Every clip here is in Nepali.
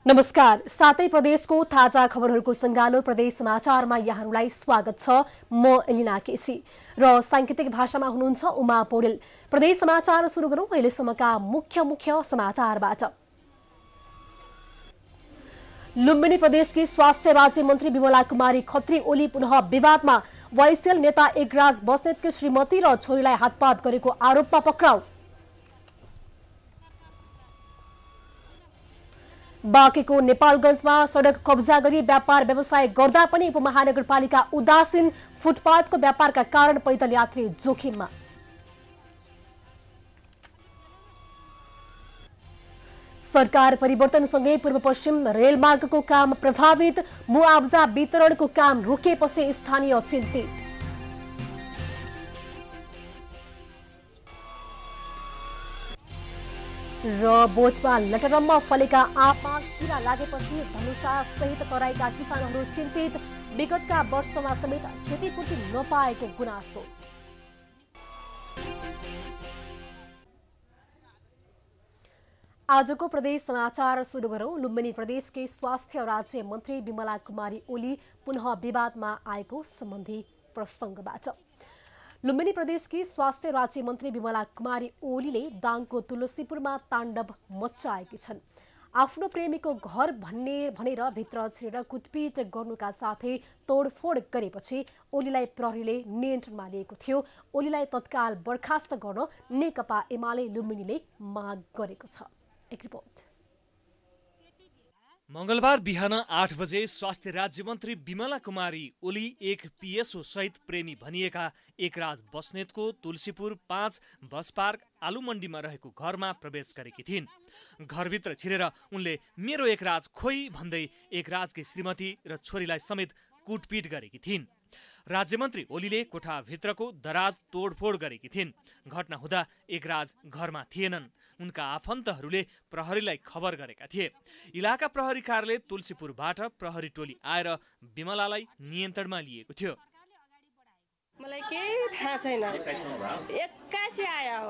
नमस्कार, सातै प्रदेशको ताजा खबरहरूको संगालो प्रदेश समाचारमा यहाँहरूलाई स्वागत छ। म एलिना केसी र सांकेतिक भाषामा हुनुहुन्छ उमा पौडेल। प्रदेश समाचार सुरु गरौँ अहिलेसम्मका मुख्य समाचारबाट। लुम्बिनी प्रदेशकी स्वास्थ्य राज्य मन्त्री विमला कुमारी खत्री ओली पुनः विवादमा। वाइसिएल नेता एकराज बस्नेतकी श्रीमती र छोरीलाई हातपात गरेको आरोपमा पक्राउ। बाँकेको नेपालगञ्जमा सडक कब्जा गरी व्यापार व्यवसाय गर्दा पनि उपमहानगरपालिका उदासीन। फुटपाथको व्यापारका कारण पैदल यात्री जोखिममा। सरकार परिवर्तनसँगै पूर्व पश्चिम रेलमार्गको काम प्रभावित। मुआवजा वितरणको काम रोकिएपछि स्थानीय चिन्तित। र बोचमा लटरम्म फलेका आँपमा किरा लागेपछि धनुषा सहित तराईका किसानहरू चिन्तित। विगतका वर्षमा समेत क्षतिपूर्ति नपाएको गुनासो। आजको प्रदेश समाचार सुरु गरौं। लुम्बिनी प्रदेशकै स्वास्थ्य राज्य मन्त्री विमला कुमारी ओली पुनः विवादमा आएको सम्बन्धी प्रसंगबाट। लुम्बिनी प्रदेशकी स्वास्थ्य राज्य मन्त्री विमला कुमारी ओलीले दाङको तुलसीपुरमा ताण्डव मच्चाएकी छन्। आफ्नो प्रेमीको घर भनेर भित्र छिरेर कुटपिट गर्नुका साथै तोडफोड गरेपछि ओलीलाई प्रहरीले नियन्त्रणमा लिएको थियो। ओलीलाई तत्काल बर्खास्त गर्न नेकपा एमाले लुम्बिनीले माग गरेको छ। एक रिपोर्ट। मंगलबार बिहान 8 बजे स्वास्थ्य राज्य मन्त्री विमला कुमारी ओली एक पीएसओ सहित प्रेमी भनिएका एकराज बस्नेतको तुलसीपुर 5 बस पार्क आलु मण्डीमा रहेको घरमा प्रवेश गरेकी थिइन्। घरभित्र छिरेर उनले मेरो एकराज खोइ भन्दै एकराजकी श्रीमती र छोरीलाई समेत कुटपिट गरेकी थिइन्। राज्यमन्त्री ओलीले कोठाभित्रको दराज तोडफोड गरेकी थिइन्। घटना हुँदा एकराज घरमा थिएनन्। उनका आफन्तहरूले प्रहरीलाई खबर गरेका थिए। इलाका प्रहरी कार्यालय तुलसीपुरबाट प्रहरी टोली आएर विमलालाई नियन्त्रणमा लिएको थियो। मलाई केही थाहा छैन, एक्कासी आया हो।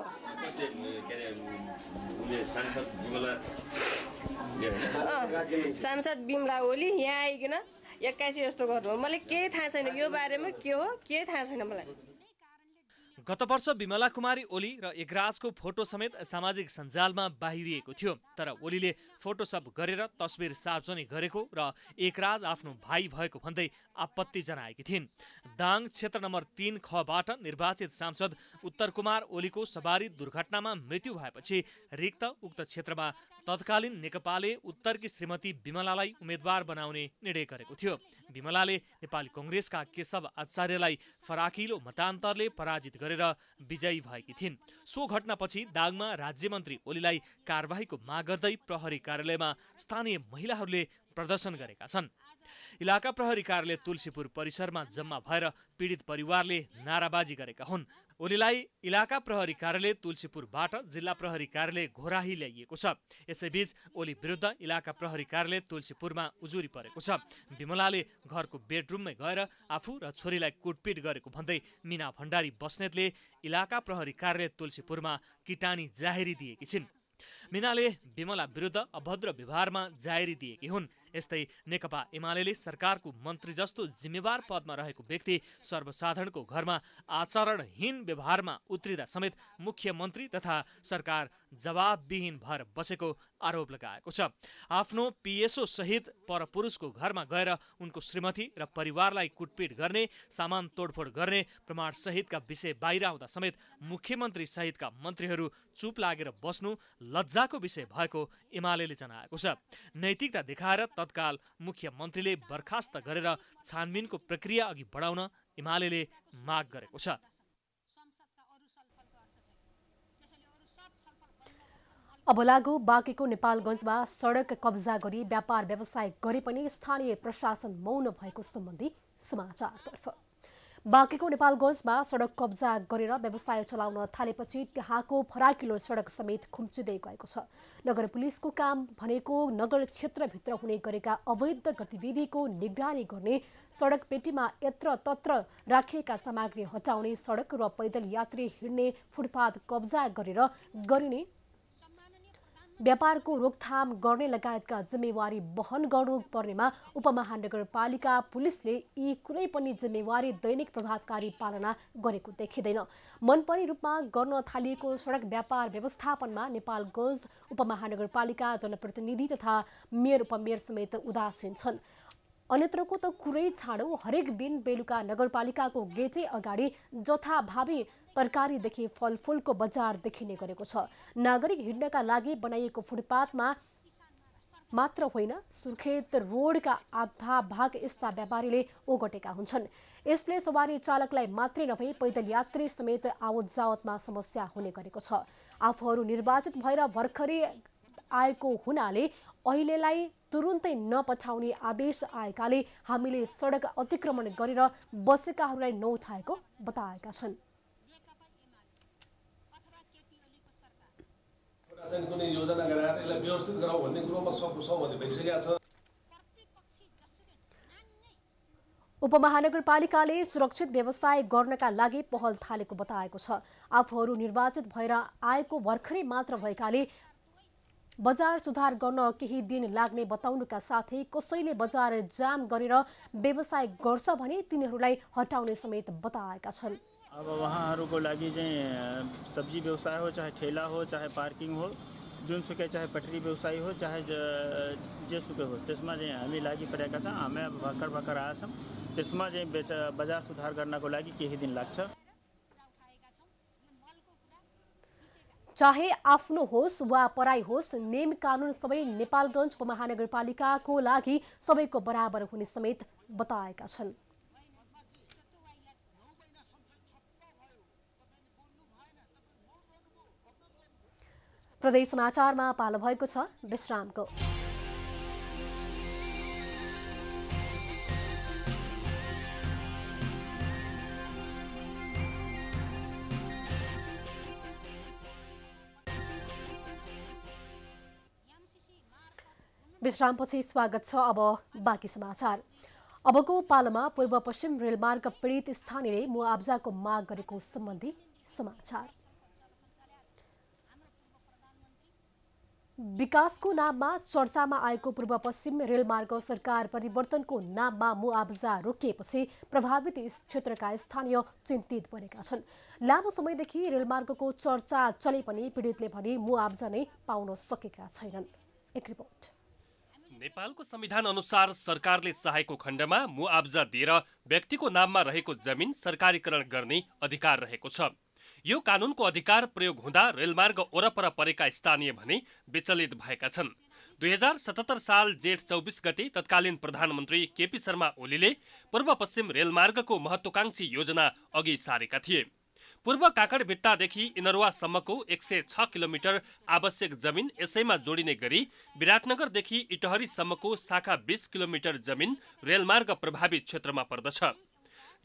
सांसद विमला ओली यहाँ आइकन एक्कासी यस्तो गर्नु, मलाई केही थाहा छैन। यो बारेमा के हो केही थाहा छैन मलाई। गत वर्ष विमला कुमारी ओली र एकराजको फोटो समेत सामाजिक सञ्जालमा बाहिरिएको थियो। तर ओलीले फोटोसप गरेर तस्बिर सार्वजनिक गरेको र एकराज आफ्नो भाइ भएको भन्दै आपत्ति जनाएकी थिइन्। दाङ क्षेत्र नम्बर 3 खबाट निर्वाचित सांसद उत्तर कुमार ओलीको सवारी दुर्घटनामा मृत्यु भएपछि रिक्त उक्त क्षेत्रमा तत्कालीन नेकपाले उत्तरकी श्रीमती विमलालाई उम्मेद्वार बनाउने निर्णय गरेको थियो। विमलाले नेपाली कांग्रेसका केशव आचार्यलाई फराकिलो मतान्तरले पराजित गरेर विजयी भएकी थिइन्। सो घटनापछि दाङमा राज्यमन्त्री ओलीलाई कारबाहीको माग गर्दै प्रहरी कार्यालयमा स्थानीय महिलाहरूले प्रदर्शन गरेका छन्। इलाका प्रहरी कार्यालय तुलसीपुर परिसरमा जम्मा भएर पीडित परिवारले नाराबाजी गरेका हुन्। ओलीलाई इलाका प्रहरी कार्यालय तुलसीपुरबाट जिल्ला प्रहरी कार्यालय घोराही ल्याइएको छ। यसैबीच ओली विरुद्ध इलाका प्रहरी कार्यालय तुलसीपुरमा उजुरी परेको छ। विमलाले घरको बेडरुममै गएर आफू र छोरीलाई कुटपिट गरेको भन्दै मीना भण्डारी बस्नेतले इलाका प्रहरी कार्यालय तुलसीपुरमा किटानी जाहेरी दिएकी छिन्। मीनाले विमला विरुद्ध अभद्र व्यवहारमा जाहेरी दिएकी हुन्। यस्तै नेकपा एमाले सरकारको मन्त्री जस्तो जिम्मेवार पदमा रहेको व्यक्ति सर्वसाधारणको घरमा आचरणहीन व्यवहारमा उत्रिदा समेत मुख्यमन्त्री तथा सरकार जवाबविहीन भएर बसेको आरोप लगाएको छ। आफ्नो पीएसओ सहित परपुरुषको घरमा गएर उनको श्रीमती र परिवारलाई कुटपिट गर्ने, सामान तोडफोड गर्ने प्रमाण सहितका विषय बाहिर आउँदा समेत मुख्यमन्त्री सहितका मन्त्रीहरू चुप लागेर बस्नु लज्जाको विषय भएको एमाले जनाएको छ। नैतिकता देखाएर तत्काल मुख्यमन्त्रीले बर्खास्त गरेर छानबिनको प्रक्रिया अघि बढाउन एमाले माग गरेको छ। अब लागू बाँकेको नेपालगञ्जमा सडक कब्जा गरी व्यापार व्यवसाय गरे पनि स्थानीय प्रशासन मौन भएको सम्बन्धी समाचारतर्फ। बाँकेको नेपालगञ्जमा सडक कब्जा गरेर व्यवसाय चलाउन थालेपछि त्यहाँको फराकिलो सडक समेत खुम्चिँदै गएको छ। नगर पुलिसको काम भनेको नगर क्षेत्रभित्र हुने गरेका अवैध गतिविधिको निगरानी गर्ने, सडक पेटीमा यत्रतत्र राखिएका सामग्री हटाउने, सडक र पैदल यात्री हिँड्ने फुटपाथ कब्जा गरेर गरिने व्यापारको रोकथाम गर्ने लगायतका जिम्मेवारी वहन गर्नुपर्नेमा उपमहानगरपालिका पुलिसले यी कुनै पनि जिम्मेवारी दैनिक प्रभावकारी पालना गरेको देखिँदैन। मनपर्ने रूपमा गर्न थालिएको सडक व्यापार व्यवस्थापनमा नेपालगञ्ज उपमहानगरपालिका जनप्रतिनिधि तथा मेयर उपमेयर समेत उदासीन छन्। अन्यत्रको त कुरै छाडो, हरेक दिन बेलुका नगरपालिकाको गेटै अगाडि जथाभावी तरकारीदेखि फलफुलको बजार देखिने गरेको छ। नागरिक हिँड्नका लागि बनाइएको फुटपाथमा मात्र होइन, सुर्खेत रोडका आधा भाग यस्ता व्यापारीले ओगटेका हुन्छन्। यसले सवारी चालकलाई मात्रै नभई पैदल यात्री समेत आवत जावतमा समस्या हुने गरेको छ। आफूहरू निर्वाचित भएर भर्खरै आएको हुनाले अहिलेलाई तुरुन्तै नपठाउने आदेश आएकाले हामीले सडक अतिक्रमण गरेर बसेकाहरूलाई नउठाएको बताएका छन्। कुनै योजना गराएर यसलाई व्यवस्थित गराउँ भन्ने कुरोमा सहमति भइसकेको छ। उपमहानगरपालिकाले सुरक्षित व्यवसाय गर्नका लागि पहल थालेको बताएको छ। आफूहरू निर्वाचित भएर आएको भर्खरै मात्र भएकाले बजार सुधार गर्न केही दिन लाग्ने बताउनुका साथै कसैले बजार जाम गरेर व्यवसाय गर्छ भने तिनीहरूलाई हटाउने समेत बताएका छन्। अब उहाँहरूको लागि चाहिँ सब्जी व्यवसाय हो, चाहे ठेला हो, चाहे पार्किङ हो, जुनसुकै चाहे पटरी व्यवसाय हो, चाहे जेसुकै हो, त्यसमा चाहिँ हामी लागि परेका छौँ। हामी अब भर्खर आएछौँ। त्यसमा चाहिँ बजार सुधार गर्नको लागि केही दिन लाग्छ। चाहे आफ्नो होस् वा पराई होस्, नियम कानुन सबै नेपालगञ्ज उपमहानगरपालिकाको लागि सबैको बराबर हुने समेत बताएका छन्। प्रदेश समाचारमा पालो भएको छ विश्रामको। विश्रामपछि स्वागत छ। अब बाँकी समाचार। अबको पालोमा पूर्व पश्चिम रेलमार्ग पीडित स्थानीयले मुआब्जाको माग गरेको सम्बन्धी समाचार। विकासको नाममा चर्चामा आएको पूर्व पश्चिम रेलमार्ग सरकार परिवर्तनको नाममा मुआब्जा रोकिएपछि प्रभावित क्षेत्रका स्थानीय चिन्तित बनेका छन्। लामो समयदेखि रेलमार्गको चर्चा चले पनि पीडितले भने मुआब्जा नै पाउन सकेका छैनन्। एक रिपोर्ट। नेपालको संविधान अनुसार सरकारले चाहेको खण्डमा मुआब्जा दिएर व्यक्तिको नाममा रहेको जमिन सरकारीकरण गर्ने अधिकार रहेको छ। यो कानुनको अधिकार प्रयोग हुँदा रेलमार्ग वरपर परेका स्थानीय भने विचलित भएका छन्। 2077 साल जेठ 24 गते तत्कालीन प्रधानमन्त्री केपी शर्मा ओलीले पूर्व पश्चिम रेलमार्गको महत्वाकांक्षी योजना अघि सारेका थिए। पूर्व काकडभिट्टादेखि इनरुवासम्मको 106 किलोमिटर आवश्यक जमिन यसैमा जोडिने गरी विराटनगरदेखि इटहरीसम्मको शाखा 20 किलोमिटर जमिन रेलमार्ग प्रभावित क्षेत्रमा पर्दछ।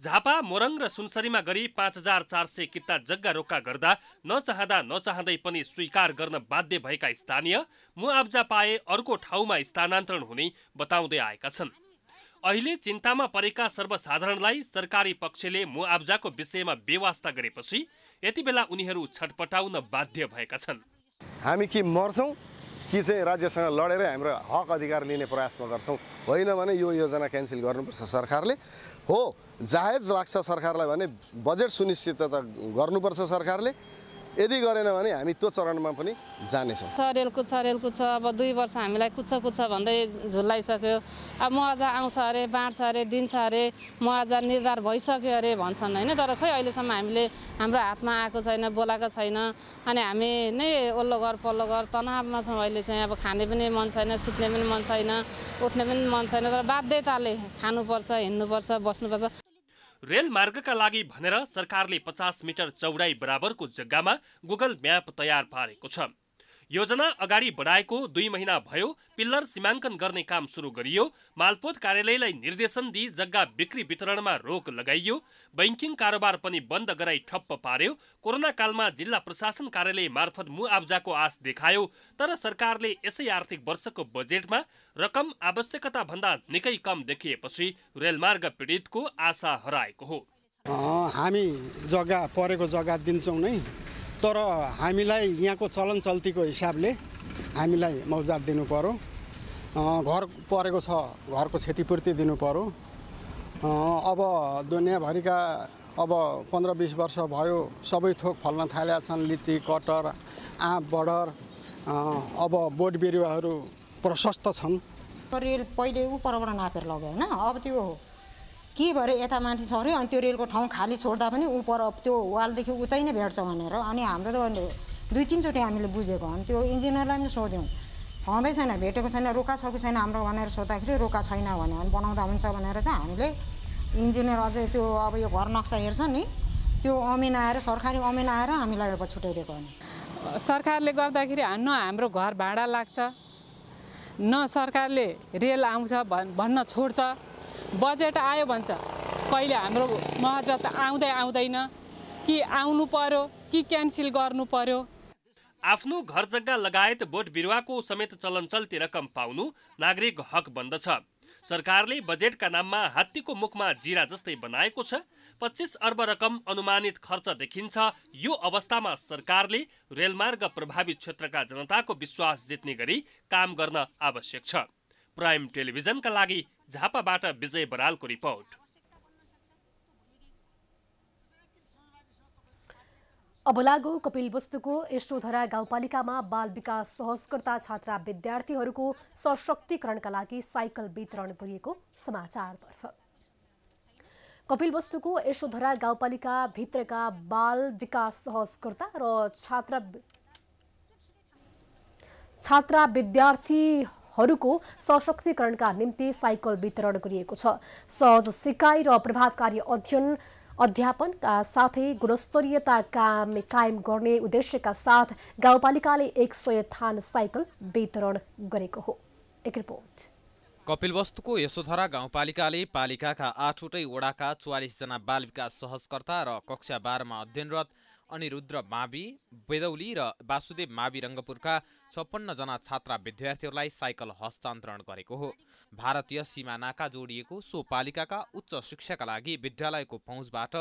झापा, मोरङ र सुनसरीमा गरी 5400 किता जग्गा रोक्का गर्दा नचाहँदै पनि स्वीकार गर्न बाध्य भएका स्थानीय मुआब्जा पाए अर्को ठाउँमा स्थानान्तरण हुने बताउँदै आएका छन्। अहिले चिन्तामा परेका सर्वसाधारणलाई सरकारी पक्षले मुआब्जाको विषयमा बेवास्ता गरेपछि यति बेला उनीहरू छटपटाउन बाध्य भएका छन्। हामी कि मर्छौं कि चाहिँ राज्यसँग लडेर हाम्रो हक अधिकार लिने प्रयासमा गर्छौं, होइन भने यो योजना क्यान्सल गर्नुपर्छ सरकारले। हो, जायज लाग्छ सरकारलाई भने बजेट सुनिश्चित गर्नुपर्छ सरकारले। यदि गरेन भने हामी त्यो चरणमा पनि जानेछौँ। रेल कुद्छ अब 2 वर्ष हामीलाई कुद्छ भन्दै झुल्लाइसक्यो। अब मुआब्जा आउँछ अरे, बाँड्छ अरे, दिन्छ अरे, मुआब्जा निर्धार भइसक्यो अरे भन्छन् होइन। तर खै अहिलेसम्म हामीले हाम्रो हातमा आएको छैन, बोलाएको छैन। अनि हामी नै ओल्लो घर पल्लो घर तनावमा छौँ। अहिले चाहिँ अब खाने पनि मन छैन, सुत्ने पनि मन छैन, उठ्ने पनि मन छैन। तर बाध्यताले खानुपर्छ, हिँड्नुपर्छ, बस्नुपर्छ। रेल मार्गका लागि भनेर सरकारले 50 मिटर चौडाई बराबरको जग्गामा गुगल म्याप तयार पारेको छ। योजना अगाडि बढाएको 2 महिना भयो। पिल्लर सीमाङ्कन गर्ने काम सुरु गरियो। मालपोत कार्यालयलाई निर्देशन दिई जग्गा बिक्री वितरणमा रोक लगाइयो। बैंकिङ कारोबार पनि बन्द गराई ठप्प पार्यो। कोरोना कालमा जिल्ला प्रशासन कार्यालय मार्फत मुआब्जाको आश देखायो। तर सरकारले यसै आर्थिक वर्षको बजेटमा रकम आवश्यकता भन्दा निकै कम देखिएपछि रेलमार्ग पीडितको आशा हराएको हो। हामी जग्गा परेको जग्गा दिन्छौँ नै, तर हामीलाई यहाँको चलन चल्तीको हिसाबले हामीलाई मौजात दिनु पर्यो, घर परेको छ घरको क्षतिपूर्ति दिनु पर्यो। अब दुनियाँभरिका अब 15-20 वर्ष भयो सबै थोक फल्न थालेका छन्, लिची, कटहर, आँप, बडर, अब बोट बिरुवाहरू प्रशस्त छन्। रेल पहिले परबाट नापेर लग्यो होइन, अब त्यो के भएर यता माथि सर्यो अनि त्यो रेलको ठाउँ खाली छोड्दा पनि पर त्यो वालदेखि उतै नै भेट्छ भनेर अनि हाम्रो त 2-3 चोटि हामीले बुझेको अनि त्यो इन्जिनियरलाई पनि सोध्यौँ, छँदै छैन, भेटेको छैन, रोका छ कि छैन हाम्रो भनेर सोद्धाखेरि रोका छैन भन्यो। अनि बनाउँदा हुन्छ भनेर चाहिँ हामीले इन्जिनियर अझै त्यो अब यो घर नक्सा हेर्छ नि त्यो अमिन आएर सरकारी अमिन आएर हामीलाई अब छुट्याइदिएको अनि सरकारले गर्दाखेरि न हाम्रो घर भाडा लाग्छ, न सरकारले रेल आउँछ भन्न छोड्छ, बजेट आयो भन्छ कहिले हाम्रो महजत आउँदैन कि आउनु पर्यो कि क्यान्सल गर्नु पर्यो। आफ्नो घर जग्गा लगायत बोट बिरुवाको समेत चलनचल्ती रकम पाउनु नागरिक हक बन्दछ। सरकारले बजेटका नाममा हात्तीको मुखमा जिरा जस्तै बनाएको छ। 25 अर्ब रकम अनुमानित खर्च देखिन्छ। यो अवस्थामा सरकारले रेलमार्ग प्रभावित क्षेत्रका जनताको विश्वास जित्ने गरी काम गर्न आवश्यक छ। प्राइम टेलिभिजनका लागि झापाबाट विजय बरालको रिपोर्ट। अब लागू कपिलवस्तुको यशोधरा गाउँपालिकामा बाल विकास सहजकर्ता छात्रा विद्यार्थीहरूको सशक्तिकरणका लागि साइकल वितरण गरिएको समाचारतर्फ। कपिलवस्तुको यशोधरा गाउँपालिका भित्रका बाल विकास सहजकर्ता र छात्रा विद्यार्थीहरूको सशक्तिकरणका निम्ति साइकल वितरण गरिएको छ। सहज सिकाइ र प्रभावकारी अध्यापनका साथै गुणस्तरीयता कायम गर्ने उद्देश्यका साथ गाउँपालिकाले 100 थान साइकल वितरण गरेको हो। एक रिपोर्ट। कपिलवस्तुको यशोधरा गाउँपालिकाले पालिकाका 8वटै वडाका 44 जना बाल विकास सहजकर्ता र कक्षा 12 मा अध्ययनरत अनिरुद्ध मावि, बेदौली र वासुदेव मावि रङ्गपुरका 56 जना छात्रा विद्यार्थीहरूलाई साइकल हस्तान्तरण गरेको हो। भारतीय सीमानाका जोडिएको सो पालिकाका उच्च शिक्षाका लागि विद्यालयको पहुँचबाट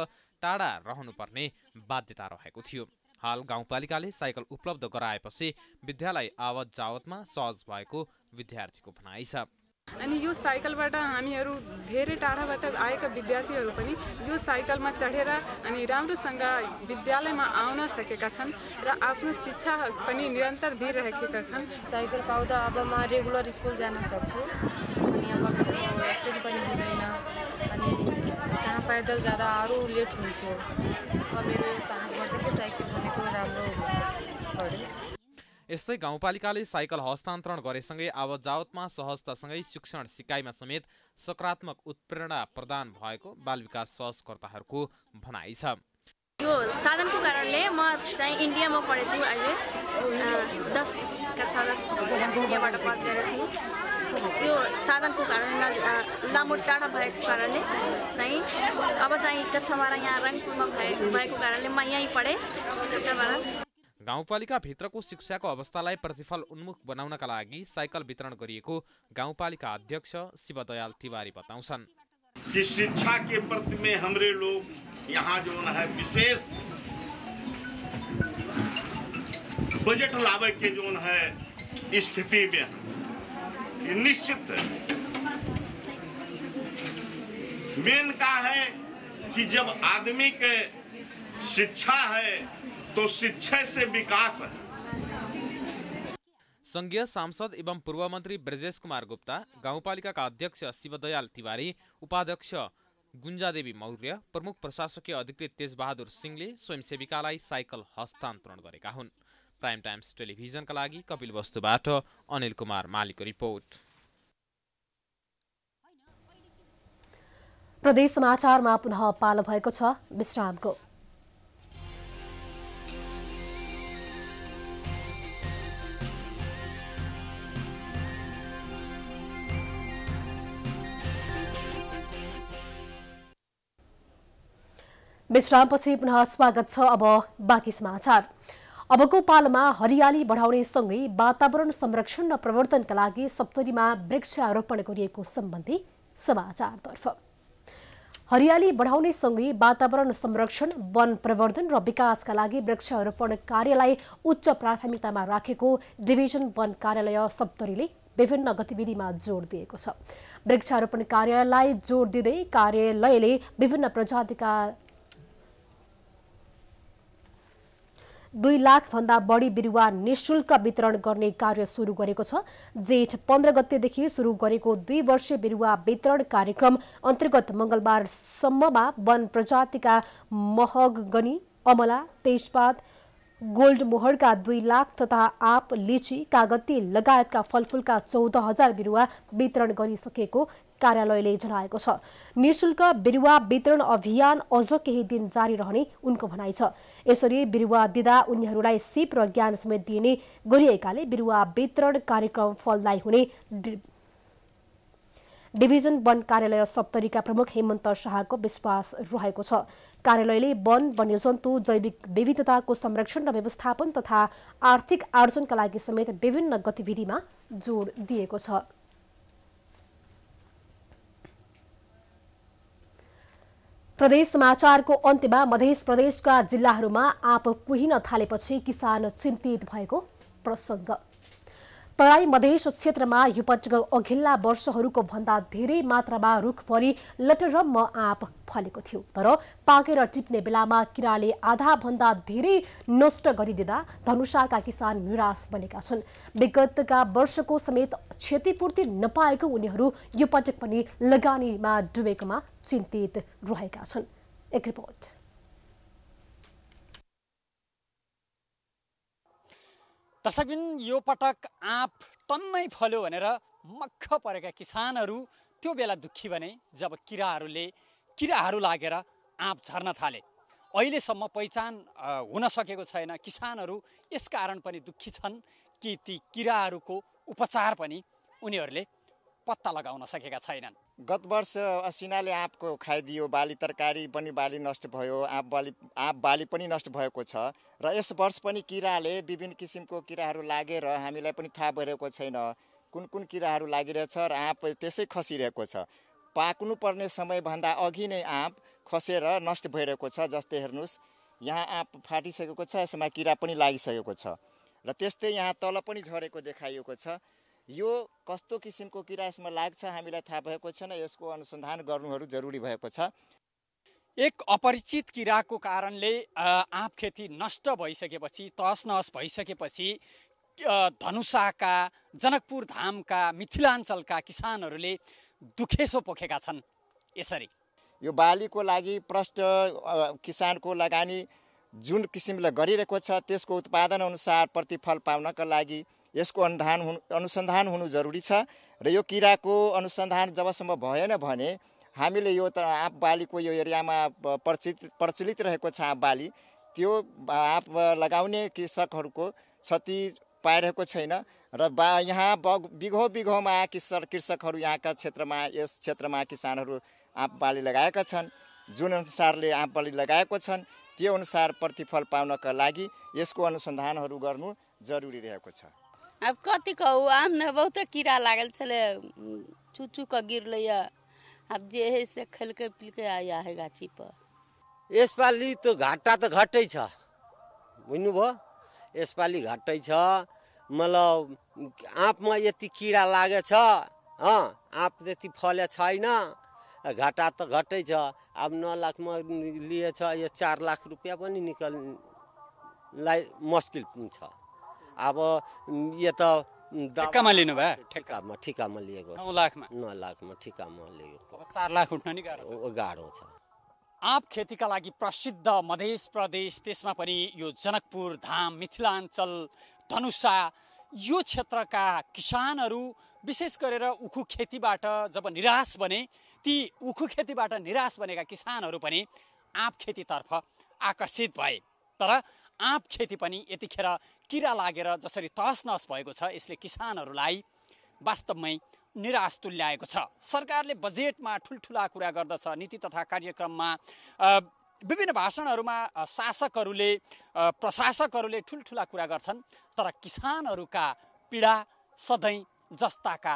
टाढा रहनुपर्ने बाध्यता रहेको थियो। हाल गाउँपालिकाले साइकल उपलब्ध गराएपछि विद्यालय आवत जावतमा सहज भएको विद्यार्थीको भनाइ छ। अनि यो साइकलबाट हामीहरू धेरै टाढाबाट आएका विद्यार्थीहरू पनि यो साइकलमा चढेर अनि राम्रोसँग विद्यालयमा आउन सकेका छन् र आफ्नो शिक्षा पनि निरन्तर दिइरहेका छन्। साइकल पाउँदा अब म रेगुलर स्कुल जान सक्छु अनि अब मेरो एब्सेन्ट पनि हुँदैन अनि कहाँ पैदल जाँदा अरू लेट हुन्थ्यो। अब मेरो साहस बढ्छ कि साइकल भनेको राम्रो पऱ्यो। यस्तै गाउँपालिकाले साइकल हस्तान्तरण गरेसँगै आवत जावतमा सहजतासँगै शिक्षण सिकाइमा समेत सकारात्मक उत्प्रेरणा प्रदान भएको बाल विकास सहजकर्ताहरूको भनाइ छ। यो साधनको कारणले म चाहिँ इन्डियामा पढेछु। अहिले 10 कक्षा 10 इन्डियाबाट पास गरेको थिएँ। त्यो साधनको कारणले लामो टाढा भएको कारणले चाहिँ अब चाहिँ कक्षा 12 यहाँ रङपुरमा भएको कारणले म यहीँ पढेँ कक्षा 12। गाउँपालिका भित्रको शिक्षाको अवस्थालाई प्रतिफल उन्मुख बनाउनका लागि साइकल वितरण गरिएको गाउँपालिका अध्यक्ष शिवदयाल तिवारी बताउँछन् कि शिक्षा के प्रति में हमरे लोग यहाँ जो है विशेष बजट लावे के जो है स्थिति में निश्चित मेन का है कि जब आदमी के शिक्षा है तो शिक्षा से विकास है। संघीय सांसद एवं पूर्व मंत्री ब्रजेश कुमार गुप्ता, गाउँपालिकाका अध्यक्ष शिवदयाल तिवारी, उपाध्यक्ष गुन्जादेवी मौर्य, प्रमुख प्रशासकीय अधिकृत तेजबहादुर सिंहले स्वयंसेविकालाई साइकल हस्तान्तरण गरेका हुन्। प्राइम टाइम्स टेलिभिजनका लागि कपिलवस्तुबाट अनिल कुमार मालीको रिपोर्ट। प्रदेश समाचारमा पुनः पालो भएको छ विश्रामको। विश्रामपछि पुनः स्वागत छ। अब बाँकी समाचार। अबको पालोमा हरियाली बढाउने सँगै वातावरण संरक्षण र प्रवर्धनका लागि सप्तरीमा वृक्षारोपण गरिएको सम्बन्धी समाचारतर्फ। हरियाली बढाउने सँगै वातावरण संरक्षण, वन प्रवर्धन र विकासका लागि वृक्षारोपण कार्यलाई उच्च प्राथमिकतामा राखेको डिभिजन वन कार्यालय सप्तरीले विभिन्न गतिविधिमा जोड दिएको छ। वृक्षारोपण कार्यलाई जोड दिँदै कार्यालयले विभिन्न प्रजातिका 2 लाख भन्दा बढी बिरुवा निशुल्क वितरण गर्ने कार्य सुरु गरेको छ। जेठ 15 गतेदेखि सुरु गरेको 2 वर्षीय बिरुवा वितरण कार्यक्रम अन्तर्गत मंगलबारसम्ममा वन प्रजातिका महगनी, अमला, तेजपात, गोल्ड मोहरका 2 लाख तथा आँप, लिची, कागती लगायतका फलफूलका 14,000 बिरुवा वितरण गरिसकेको कार्यालयले जनाएको छ। निशुल्क बिरुवा वितरण अभियान अझ केही दिन जारी रहने उनको भनाइ छ। यसरी बिरुवा दिँदा उनीहरूलाई सिप र ज्ञान समेत दिइने गरिएकाले बिरुवा वितरण कार्यक्रम फलदायी हुने डिभिजन वन कार्यालय सप्तरीका प्रमुख हेमन्त शाहको विश्वास रहेको छ। कार्यालयले वन, वन्यजन्तु, जैविक विविधताको संरक्षण र व्यवस्थापन तथा आर्थिक आर्जनका लागि समेत विभिन्न गतिविधिमा जोड दिएको छ। प्रदेश समाचारको अन्त्यमा मध्य प्रदेशका जिल्लाहरूमा आँप कुहिन थालेपछि किसान चिन्तित भएको प्रसङ्ग। तराई मधेस क्षेत्रमा यो पटक अघिल्ला वर्षहरूको भन्दा धेरै मात्रामा रुखभरि लटरम्म आँप फलेको थियो, तर पाकेर टिप्ने बेलामा किराले आधा भन्दा धेरै नष्ट गरिदिँदा धनुषाका किसान निराश बनेका छन्। विगतका वर्षको समेत क्षतिपूर्ति नपाएको उनीहरू यो पटक पनि लगानीमा डुबेकोमा चिन्तित रहेका छन्। एक रिपोर्ट। दर्शकबिन, यो पटक आँप टन्नै फल्यो भनेर मक्ख परेका किसानहरू त्यो बेला दुःखी बने जब किराहरू लागेर आँप झर्न थाले। अहिलेसम्म पहिचान हुन सकेको छैन। किसानहरू यसकारण पनि दुःखी छन् कि ती किराहरूको उपचार पनि उनीहरूले पत्ता लगाउन सकेका छैनन्। गत वर्ष असिनाले आँपको खाइदियो, बाली तरकारी पनि बाली नष्ट भयो, आँप बाली पनि नष्ट भएको छ र यस वर्ष पनि किराले विभिन्न किसिमको किराहरू लागेर हामीलाई पनि थाहा भइरहेको छैन कुन कुन किराहरू लागिरहेछ र आँप त्यसै खसिरहेको छ। पाक्नुपर्ने समयभन्दा अघि नै आँप खसेर नष्ट भइरहेको छ। जस्तै हेर्नुहोस्, यहाँ आँप फाटिसकेको छ, यसमा किरा पनि लागिसकेको छ र त्यस्तै यहाँ तल पनि झरेको देखाइएको छ। यो कस्तो किसिमको किरा यसमा लाग्छ हामीलाई थाहा भएको छैन। यसको अनुसन्धान गर्नुहरू जरुरी भएको छ। एक अपरिचित किराको कारणले आँप खेती नष्ट भइसकेपछि, तहस नहस भइसकेपछि धनुषाका, जनकपुर धामका, मिथिलाञ्चलका किसानहरूले दुखेसो पोखेका छन्। यसरी यो बालीको लागि प्रष्ट किसानको लगानी जुन किसिमले गरिरहेको छ त्यसको उत्पादन अनुसार प्रतिफल पाउनका लागि यसको अनुसन्धान हुनु जरुरी छ र यो किराको अनुसन्धान जबसम्म भएन भने हामीले यो त आँप बालीको यो एरियामा प्रचलित रहेको छ आँप बाली, त्यो आँप लगाउने कृषकहरूको क्षति पाइरहेको छैन र यहाँ बिघौमा कृषकहरू यहाँका क्षेत्रमा, यस क्षेत्रमा किसानहरू आँप बाली लगाएका छन्। जुन अनुसारले आँप बाली लगाएको छन् त्यो अनुसार प्रतिफल पाउनका लागि यसको अनुसन्धानहरू गर्नु जरुरी रहेको छ। अब कति कहूँ, आम ने बहुत कीड़ा लागल चले, चूचू का गिरल। अब जे है से खलके पिलके आया है गाछी पर। यसपालि तो घाटा तो घटै छ, बुझ्नुभयो? यसपालि घटै छ। मतलब आँपमा यति किरा लागेछ, आँप त्यति फले छैन, घाटा त घटै छ। अब 9 लाखमा लिएछ, यो 4 लाख रुपियाँ पनि निकल्नलाई मुस्किल छ। अब यो त ठेक्कामा लिनु भयो? ठिकामा लिएको। 9 लाखमा ठिकामा लिएको। 4 लाख उठ्न नि गाह्रो छ। आँप खेतीका लागि प्रसिद्ध मध्य प्रदेश, त्यसमा पनि यो जनकपुर धाम, मिथिलाञ्चल, धनुषा, यो क्षेत्रका किसानहरू विशेष गरेर उखु खेतीबाट जब निराश बने, ती उखु खेतीबाट निराश बनेका किसानहरू पनि आँप खेतीतर्फ आकर्षित भए। तर आँप खेती पनि यतिखेर किरा लागेर जसरी तहस नहस भएको छ, यसले किसानहरूलाई वास्तवमै निराश तुल्याएको छ। सरकारले बजेटमा ठुल्ठुला कुरा गर्दछ, नीति तथा कार्यक्रममा विभिन्न भाषणहरूमा शासकहरूले, प्रशासकहरूले ठुल्ठुला कुरा गर्छन्, तर किसानहरूका पीडा सधैँ जस्ताका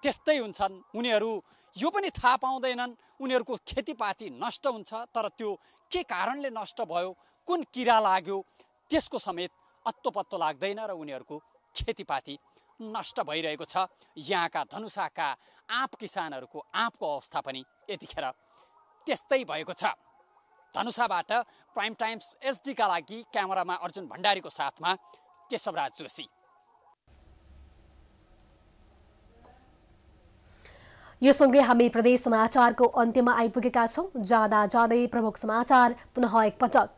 त्यस्तै हुन्छन्। उनीहरू यो पनि थाहा पाउँदैनन्। उनीहरूको खेतीपाती नष्ट हुन्छ, तर त्यो के कारणले नष्ट भयो, कुन किरा लाग्यो त्यसको समेत अत्तोपत्तो लाग्दैन र उनीहरूको खेतीपाती नष्ट भइरहेको छ। यहाँका धनुषाका आँप किसानहरूको आँपको अवस्था पनि यतिखेर त्यस्तै भएको छ। धनुषाबाट प्राइम टाइम्स एचडीका लागि क्यामेरामा अर्जुन भण्डारीको साथमा केशवराज जोशी। यो सँगै हामी प्रदेश समाचारको अन्त्यमा आइपुगेका छौं। जाँदा जाँदै प्रमुख समाचार पुनः एकपटक।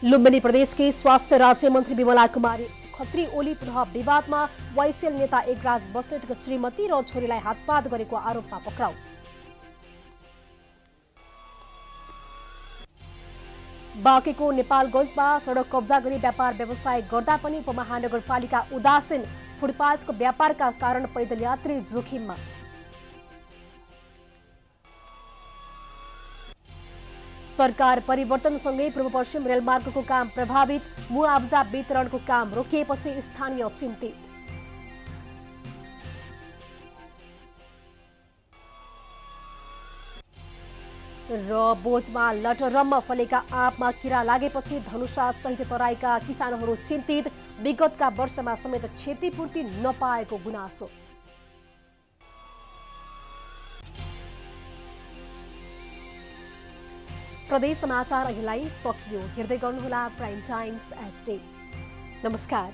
लुम्बिनी प्रदेशकी स्वास्थ्य राज्य मन्त्री विमला कुमारी खत्री ओली पुनः विवादमा वाइसिएल नेता एकराज बस्नेतको श्रीमती र छोरीलाई हातपात गरेको आरोपमा पक्राउ। बाँकेको नेपालगञ्जमा सडक कब्जा गरी व्यापार व्यवसाय गर्दा पनि उपमहानगरपालिका उदासीन, फुटपाथको व्यापारका कारण पैदल यात्री जोखिममा। सरकार परिवर्तनसँगै पूर्व पश्चिम रेलमार्गको काम प्रभावित, मुआब्जा वितरणको काम रोकिएपछि स्थानीय चिन्तित। र बोझमा लटरम्म फलेका आँपमा किरा लागेपछि धनुषा सहित तराईका किसानहरू चिन्तित, विगतका वर्षमा समेत क्षतिपूर्ति नपाएको गुनासो। प्रदेश समाचार अहिलेलाई सकियो। हेर्दै गर्नुहोला प्राइम टाइम्स एचडी। नमस्कार।